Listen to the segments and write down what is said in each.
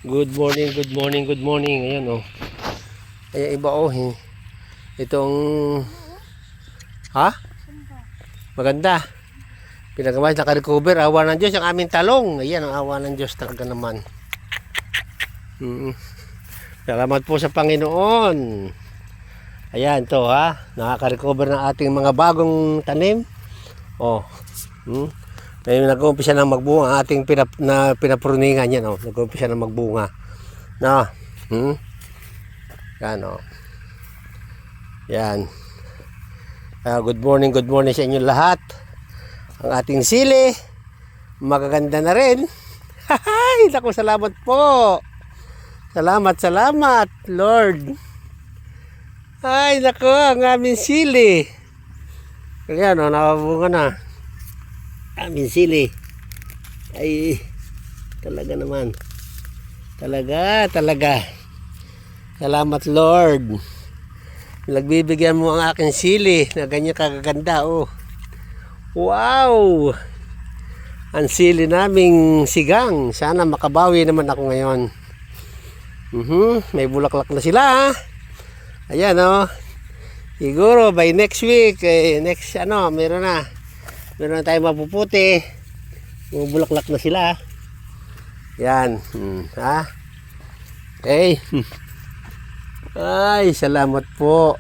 Good morning, good morning, good morning. Ayan oh. Ayan iba oh. Itong ha? Maganda. Pinagawa naka-recover. Awa ng Diyos ang aming talong. Ayan ang awa ng Diyos talaga naman. Salamat po sa Panginoon. Ayan to ha. Nakaka-recover ng ating mga bagong tanim. Oh. May nag-uumpisa ng magbunga ang ating pinapruningan yan oh. Nag-uumpisa ng magbunga. Na. Yan oh. Yan. Good morning sa inyo lahat. Ang ating sili magaganda na rin. Hay, naku, salamat po. Salamat Lord. Ay, naku, ang aming sili. Ayan oh, nakabunga na. Aming sili. Ay, talaga naman. Talaga. Salamat Lord. Nagbibigyan mo ang aking sili na ganyan kagaganda oh. Wow! Ang sili naming sigang. Sana makabawi naman ako ngayon. May bulaklak na sila ha. Ayan oh. Siguro by next week, meron na tayong mapuputi. Bulaklak na sila. Yan. Ha? Okay. Ay, salamat po.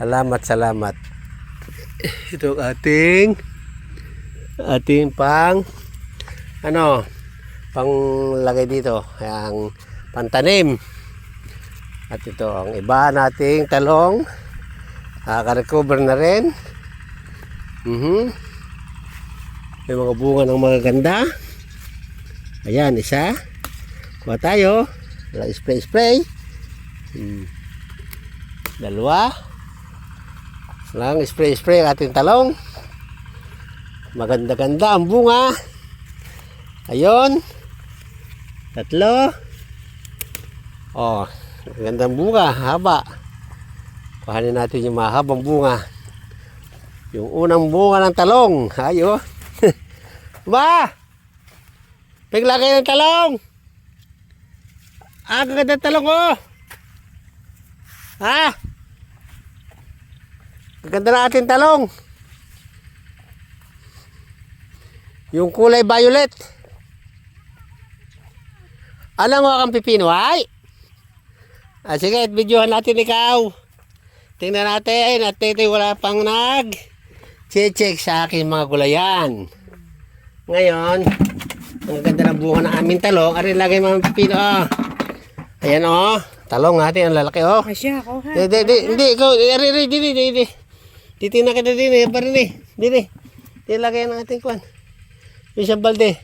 Salamat. Ito ating pang lagay dito. Ang pantanim. At ito ang iba nating talong. Naka-recover na rin. May mga bunga ng mga ganda. Ayan, isa. Kuha tayo. Spray. Dalawa. Lang spray ang ating talong. Maganda ang bunga. Ayun. Tatlo. Oh, magandang bunga, haba. Kuhanin natin yung mahabang bunga. Yung unang bunga ng talong. Ayo. Ba! Paglagay ng talong. Ang ganda ng talong oh. Ha? Ang ganda na ating talong. Yung kulay violet. Alam mo kang pipino ay? Sige, videohan natin ikaw. Tingnan natin at wala pang check sa aking mga gulayan. Ngayon, ang ganda ng bunga ng aming talong. Arin lagay mga pipino oh. Ayan oh. Talong natin ang lalaki oh. Asya ako ha. Hindi, ikaw, hindi. Titingnan kita din eh, parin eh. Hindi. Tilagay ng ating kwan. Yung isang balde.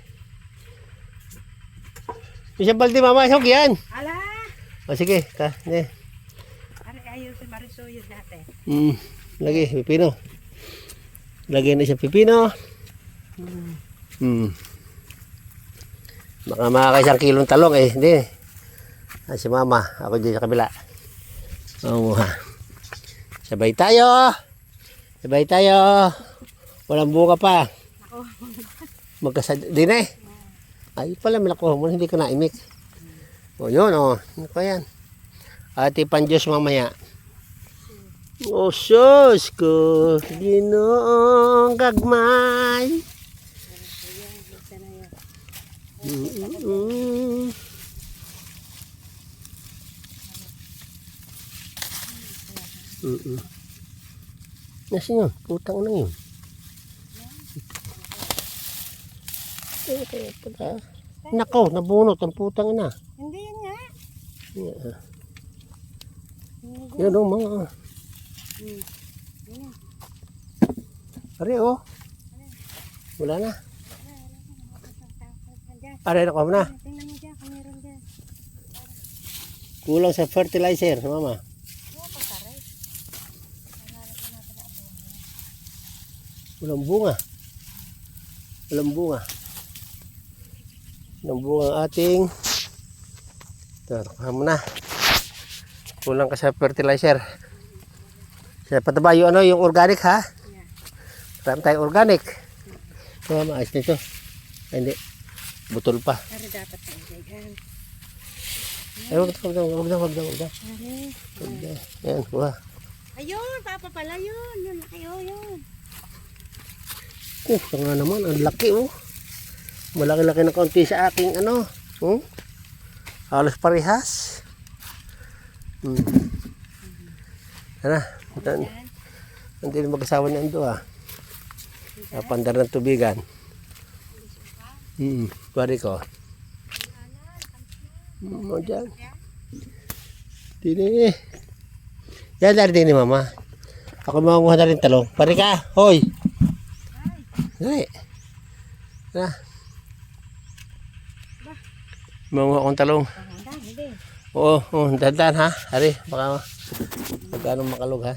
Mama, isog yan. Ala! O sige, Ayaw si Marisoyo dati. Lagi, pipino. Lagyan na siyang pipino. Baka makakaisang kilong talong eh. Hindi. Si mama, ako dito sa kabila. Sabay tayo. Walang bunga pa. Din eh. Ay pala, malakuha mo, hindi ka naimik. O yun o. Ano pa yan? Ati pandyos mamaya. O sus ko. Ginoong gagmay. Nasi yun, putang na yun. Nakaw, nabunot ang putang na. Hindi yun nga. Yan o mga. Ari o. Wala na. Ari na ko na. Tingnan mo dyan, kung meron dyan. Kulang sa fertilizer, mama. Walang bunga ang ating mo na. Kulang ka sa fertilizer. Sa pataba yung organic ha. Marami tayong organic. Maayos na ito. Hindi. Butol pa. Ari dapat na yan. Ay, wag na. Ari. Wag na. Yan, kuha. Ayun, papa pala yun. Yun, laki yun. Siya nga naman, ang laki oh. Malaki-laki na konti sa aking ano. Halos parehas. Tara, hindi na mag-asawa na ito ah. Pandar ng tubigan. Pwede ko. Mo dyan. Dini. Yan dari din ni mama. Ako mangunguha na rin talong. Pare ka, hoy. Dali. Na. Mangunguha akong talong. Oo, dandan ha. Hari, baka magkano makalog ha.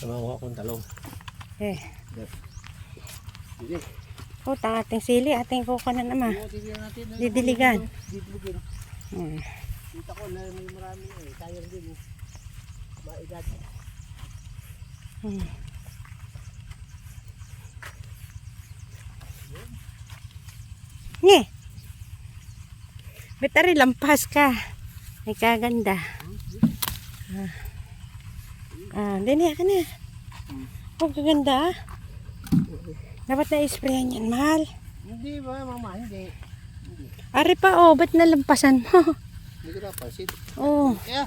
Mangunguha akong talong. Sige. Tang ating sili, ating kukunan naman. Didiligan. Kita ko na may marami eh. Sayang din eh. Maedad. Nye. Betari lampas ka. Ay kaganda. Dini ka na. Kaganda ah. Dapat na-sprayan yan, mahal. Hindi ba, mama? Hindi. Ari pa, ba't nalampasan mo? Hindi ko napansin. Yeah.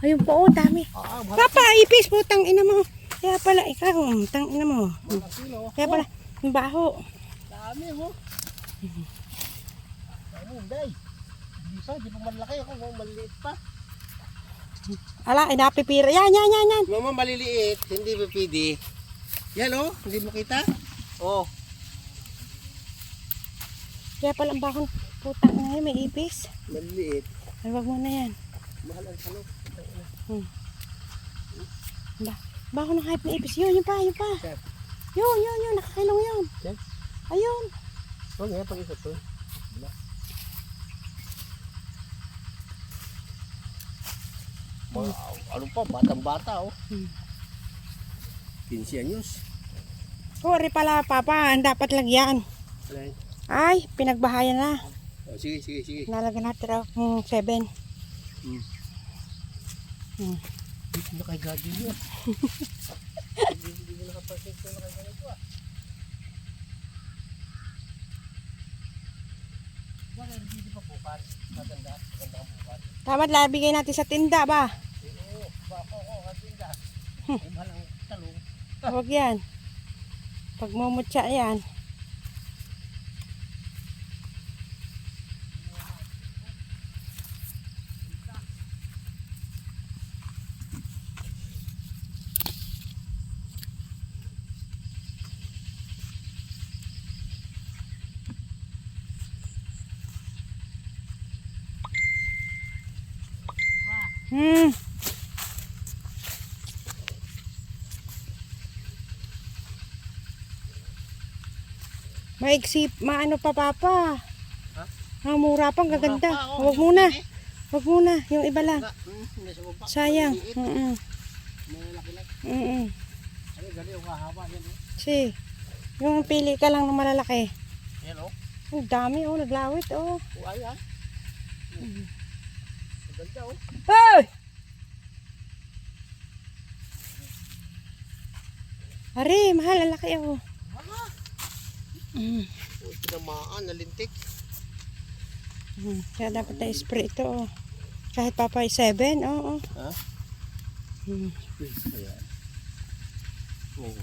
Ayun po, dami. Papa, ipis po, tang ina mo. Kaya pala, ikaw, tang ina mo. Kaya pala, yung baho. Dami mo. Ano, hindi. Hindi pa malaki ako, maliliit pa. Ala, napipira. Yan. Mama, maliliit, hindi pa pwede. Yan oh, hindi mo kita? Oh. Kaya pala ang bahon, putang na yun, may ipis. Maliliit. Ay, wag mo na yan. Mahal ang talong. Bahon ng hype na ipis. Yun pa. Sir. Yun, nakakilong yun. Sir? Ayun. Huwag nga, pag-isot to. Ano pa, batang-bata oh. 15 anyos. Sorry pala, Papa. Ang dapat lagyan. Ay, pinagbahayan na. Oh, sige. Lalagyan natin raw 7. Dito na kay Gadi niya. Hindi mo nakapansin ko na kay ganito ah. Wala, hindi pa bukas. Maganda ang bukas. Dapat labigay natin sa tinda ba? Oo, bako ang tinda. Ay, mahal ang talong. Huwag yan. Pag mumutya yan. Maiksi, maano pa Papa? Mura pang gaganda. Huwag muna. Yung iba lang. Sayang. Si, yung pili ka lang ng malalaki. Ang dami naglawit Hey! Ari, mahal, ang laki Tinamaan, nalintik. Kaya dapat na spray ito Kahit Papa 7, oo. Ha? Kaya. Oo.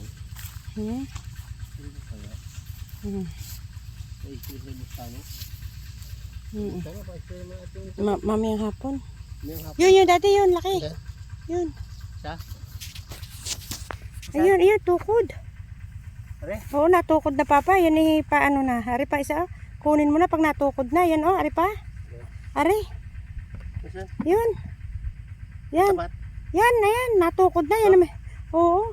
Kaya. Ay, spray mo paano? Mamayang hapon. Yun, dati yun, laki. Yun. Sa? Ayun, tukod. Are? Oo, natukod na Papa. Yan paano na. Ari pa isa. Kunin mo na pag natukod na. Yan ari pa. Ari. Yun. Yan. Yan. Natukod na. Yan. Oo.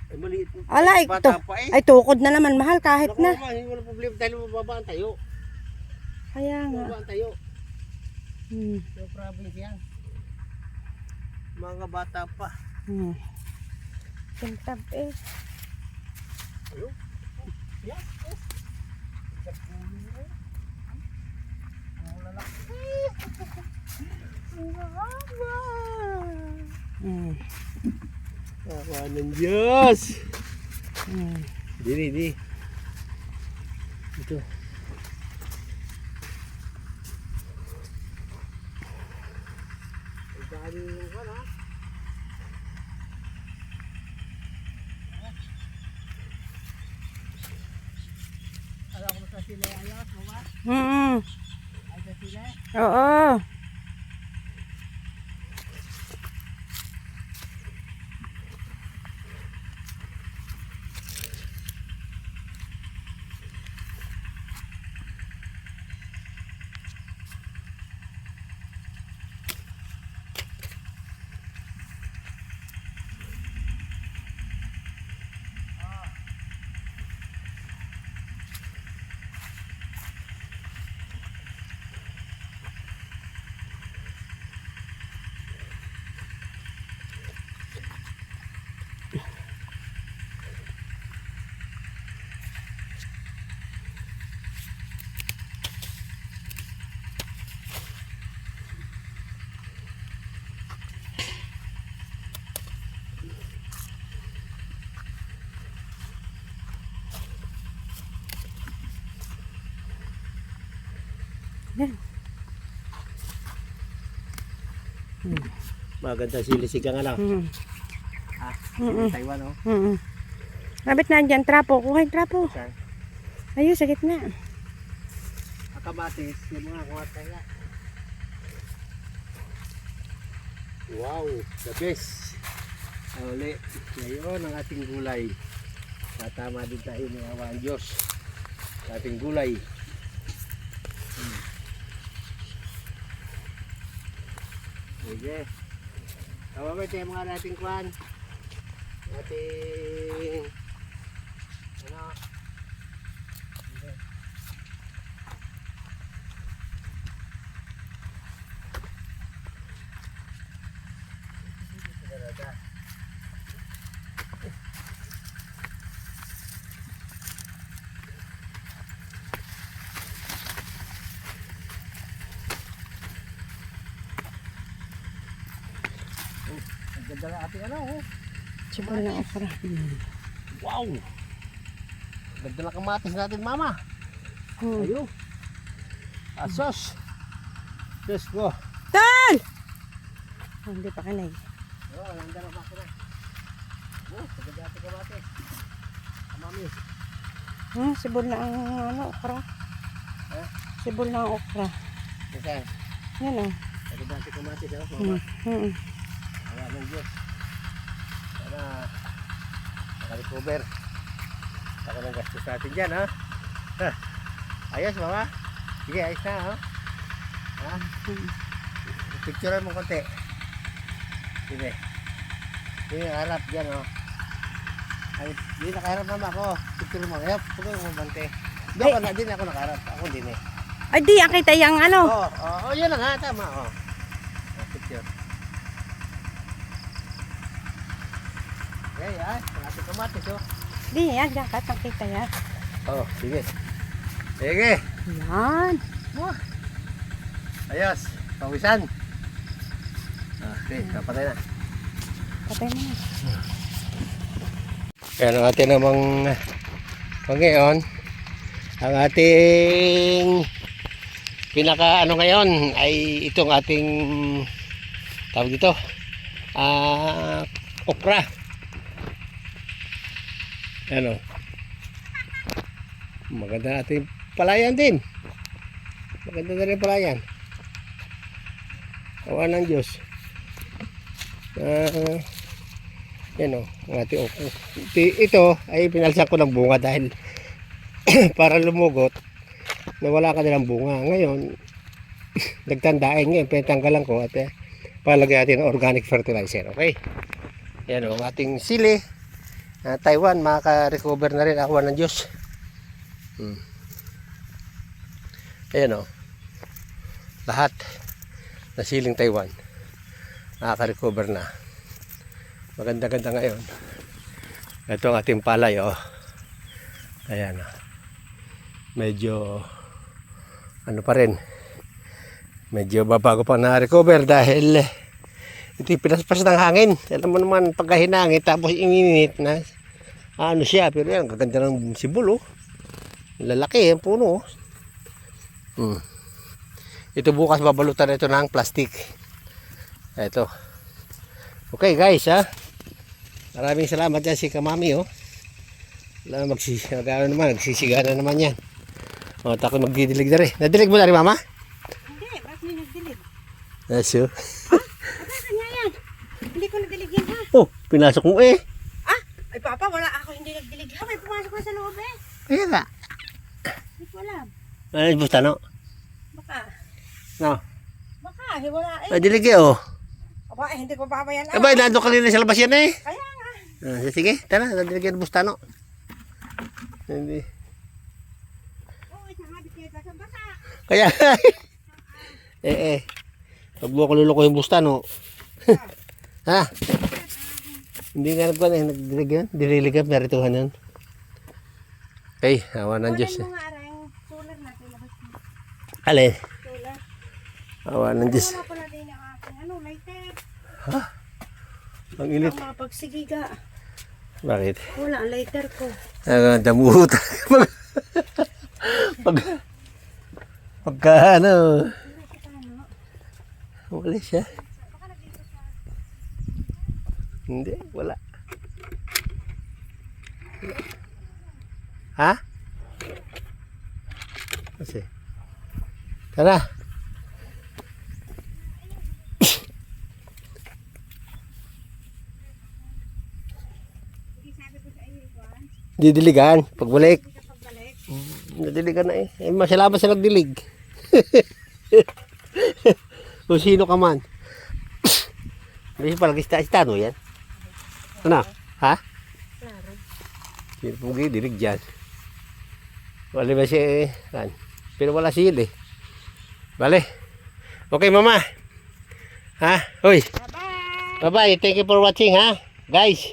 Ay, maliit. Ala, ito. Ay, tukod na naman. Mahal kahit na. Hindi wala problema dahil mababa ang tayo. Kaya nga. Mababa ang tayo. No problem yan. Mga bata pa. Sintab Ayun. Yan. Mm. Awa ng Diyos. Mm. Di. Ito. Mm. Oo. Yan. Maganda sili-sigang ano. Mm. Sili Taiwan oh. Mm. Kapit na dyan, trapo. Kuha yung trapo. Saan? Ayun, sa gitna. Kamatis, yung mga kuhat kaya. Wow, the best. Uli, ngayon ang ating gulay. Natama din tayo ng awa ng Diyos. Sa ating gulay. Sige. Tawa ba ito yung mga nating kwan? Ating... Ano? Sige. Ang ganda na ating ano oh. Sibol na okra. Wow! Ganda na kamatis natin mama. Ayun. Asos. Diyos ko. Tal! Oh, hindi pa kanay. Oo, ganda na bako na. Oh, ganda natin kamatis. Mami. Sibol na ang ano, okra. Sibol na ang okra. Kasi, Yan o. ganda natin kamatis. Mm. Mm. Awa ng Diyos. Sana nakarecover. Ako ng gastos natin dyan ha. Ayos mama. Sige, ayos na ha. Ha? Picturean mo konti. Sige. Sige, harap dyan oh. Ay, di nakaharap naman ako. Picture mo. Ayop, pagod mo bante. Di ako nakaharap. Ako din eh. Ay di, ang kita yung ano. Oo, yun lang ha. Tama oh. Picture. Okay, ah. Natin kamatis oh. Di yan, dyan ka, ang kita yan. Oh, sige. Sige. Yan. Ayos. Pawisan. Okay, kapatay na. Patay mo na. Yan ang ating namang ngayon. Ang ating pinaka ano ngayon ay itong ating tawag dito. Okra. Ano? Maganda ating palayan din. Maganda na rin palayan. Awa ng Diyos. Yan o, ang ating okra. Ito ay pinalsak ko ng bunga dahil para lumugot na wala ka nilang bunga. Ngayon, nagtandain ngayon, pinatanggalan ko at palagay natin ng organic fertilizer. Okay? Yan o, ang ating sili. Taiwan, makaka-recover na rin awa ng Diyos. Ayan o. Lahat na siling Taiwan makaka-recover na. Maganda-ganda ngayon. Ito ang ating palay o. Ayan o. Medyo ano pa rin. Medyo babago pa na-recover dahil ito yung pinaspas ng hangin. Alam mo naman, pagka hinangin tapos ininit na ano siya. Pero yan, kaganda ng sibol, oh. Lalaki, yung puno, oh. Ito bukas babalutan ito ng plastic. Ito. Okay guys, ha. Maraming salamat dyan si Kamami, oh. Nagsisiga na naman yan. O, tako magdidilig na rin. Nadilig mo na rin, mama? Hindi, bakit may nagdilig? Asyo. Bakit nga yan? Hindi ko nagdilig yan, ha? Oh, pinasok mo eh. Ah, ay papa, wala ako hindi nagdilig. Ha, may pumasok na sa loob eh. Kaya nga. Hindi ko alam. Ano yung busta, no? Baka. No. Baka, wala eh. Nadilig eh, oh. Aba, hindi ko papa yan. Aba, nandun kanina sa labas yan eh. Kaya nga. Sige, tara, nadilig yan busta, no? Hindi. Oo, sabi kayo sa baka. Kaya, pag mo ko luluko yung busta, no? Ha? Hindi nga nagkuhan eh, nagdilig yan. Dililigan, merituhan yan. Okay, awa ng Diyos. Kunin mo nga arang solar natin. Labas mo. Alin? Solar. Awa ng Diyos. Wala pala din ang aking lighter. Ha? Ang init. Ang mga pagsigiga. Bakit? Wala ang lighter ko. Damuot. Pagka ano. Wala siya. Hindi, wala. Ha? Kasi. Tara. Didiligan, pagbalik. Nadiligan na eh. Masalamat sa nagdilig. Kung sino ka man. Hindi pa nag-istano yan. Ano? Ha? Sino pong dilig dyan? Wala ba siya eh. Pero wala siya eh. Bale. Okay mama. Ha? Uy. Bye-bye. Thank you for watching ha. Guys.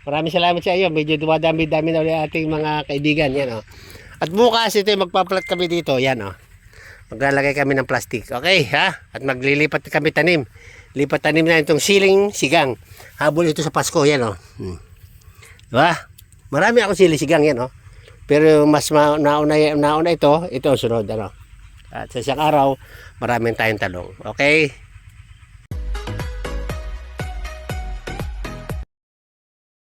Maraming salamat sa iyo. Medyo dumadami-dami na ulit ating mga kaibigan. Yan, oh. At bukas ito magpa-plat kami dito. Yan, oh. Maglalagay kami ng plastic. Okay, ha? At maglilipat kami tanim. Lipat tanim na itong siling sigang. Habol ito sa Pasko. Yan, oh. Diba? Marami ako siling sigang. Yan, oh. Pero mas nauna ito. Ito ang sunod, ano. At sa isang araw, maraming tayong talong. Okay?